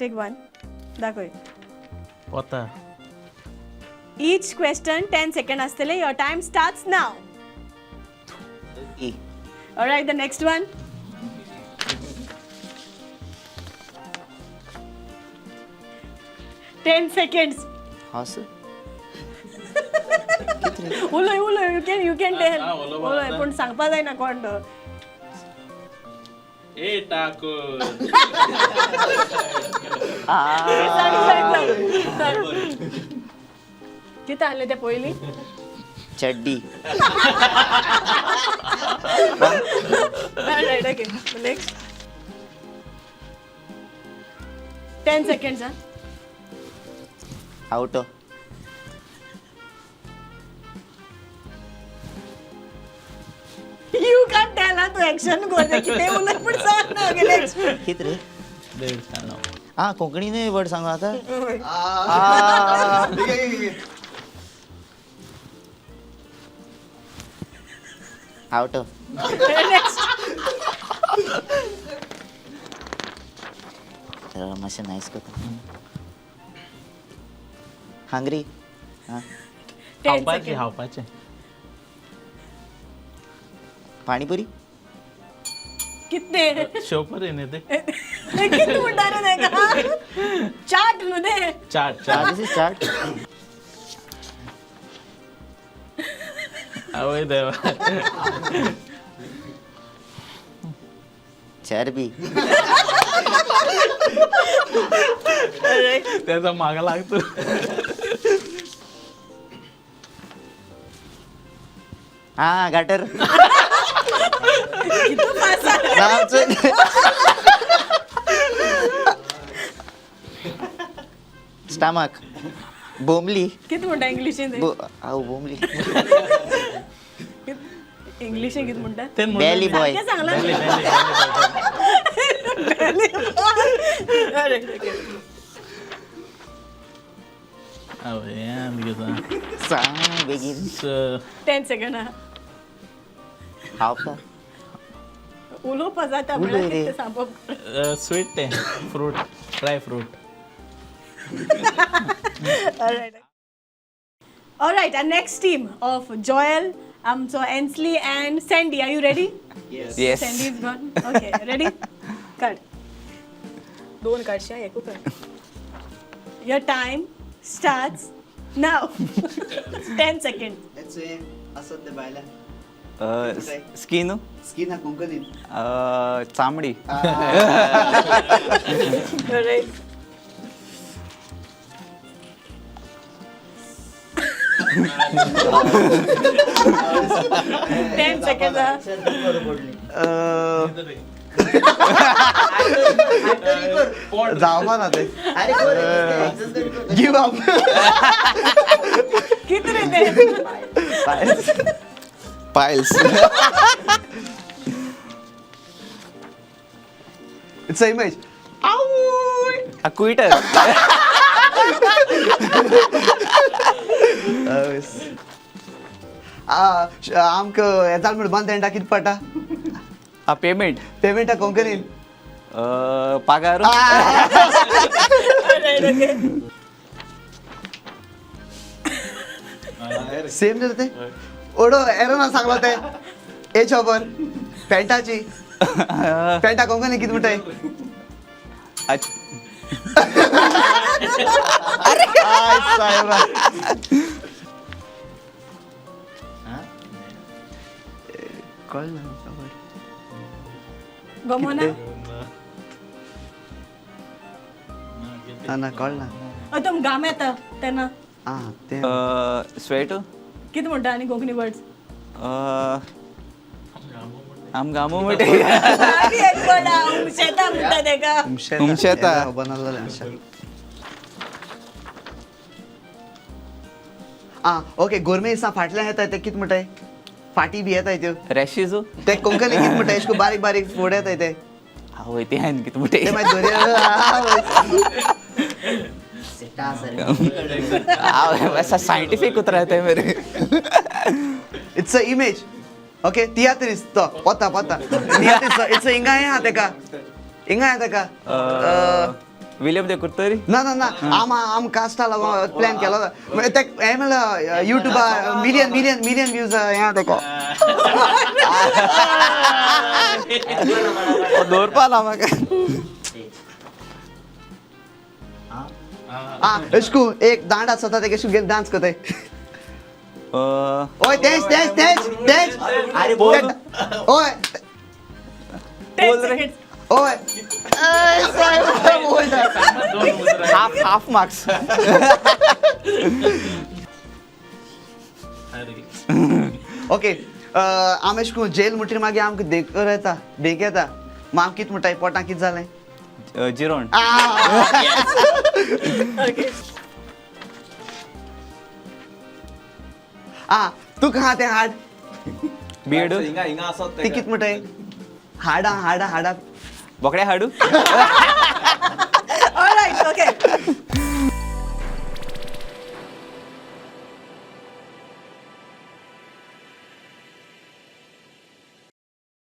Take one दाखय वता each question 10 second असतले your time starts now E. all right the next one ten seconds Horse. उलय उलय you can tell हा, उलय बोल उलय आता. पण सांगपा जायना कोण तो ए टाकून किती आले ते पहिली चड्डी. right okay next 10 seconds huh? Auto. You can't tell huh? तो action करते किती उलट पण सांग ना okay next किती रे? देव सांगा हा कोकणीने वर्ड सांगा आता. Auto. next मस्त नाईस करतो. Hungry. हा 10 हावपाचे seconds हावपाचे पाणीपुरी. कितने शोपर येणे ते किती उड्डाण आहे का चाट मध्ये चाट हा चाट दिस इज चाट. अवय देवा चरबी. त्याचा मागा लागतो हा गटर. किती पास स्टमक. बोंबली. किती म्हणता इंग्लिश बोंबली. इंग्लिश किती म्हणता ते Belly boy. काय सांगला अरे अवय आमगे सांग बेगीन. 10 सेकंड हावता. उलो पजाता उलो मला रे. किती सांगप स्वीट ते fruit dry fruit all right our next team of Joel so Ensley and Sandy are you ready Yes. Sandy is gone okay ready cut दोन काढशा एक कर your time starts now 10 seconds असं ते बायला स्किन. स्किन हा कोंकणी चामडी. all right Ten seconds जावा ना ते गिव अप किती रे ते piles. It's a image Quetta. आमक येताल म्हण बंद एंडा कित पडटा पेमेंट. पेमेंट हा कोंकणी पगार. सेम जर ते ओडो एरो ना सांगला ते ए चोबर पेंटाची पेंटा कोंकणी कित म्हणटाय गमोना ना कळना तुम गाम येता तेन्ना आ ते स्वेट. किती म्हणटा आनी कोंकणी वर्ड्स आम गामो मोठे. आनी एक word हा, उमशेता म्हणटा तेका उमशेता. बनवलेले आशा आ ओके गोरमेसा फाटल्यान येताय ते कित म्हणटाय फाटी बी येताय त्यो रॅशीजो. ते कोंकणी कित म्हणटाय एशको बारीक बारीक फोड येताय ते आवय ते हायन कित मोठे. ते मागीर दर्या ऐसा साइंटिफिक उतर रहता है मेरे. इट्स अ इमेज ओके तियात्रीस तो पता तियात्रीस इट्स इंगा हे हा तेका इंगा हे तेका विलियम ते कुर्तरी ना ना ना आम कास्टाला प्लॅन केला होता ते हे म्हणलं युट्यूब मिलियन व्ह्यूज या देखो दौरपाला म्हाका एशकू एक दांड आसता ते कशी गेम डान्स करताय ओय तेज अरे बोल ओय 10 seconds. ओय हाफ मार्क्स ओके आम एशकू जेल मुटीर मागीर आमकां देख येता माम कित म्हणटाय पोटां कित जालें जिरोन Okay. तू कहा ते हाड बीएड ती कित म्हणटाय हाडा बोकड्या हाडू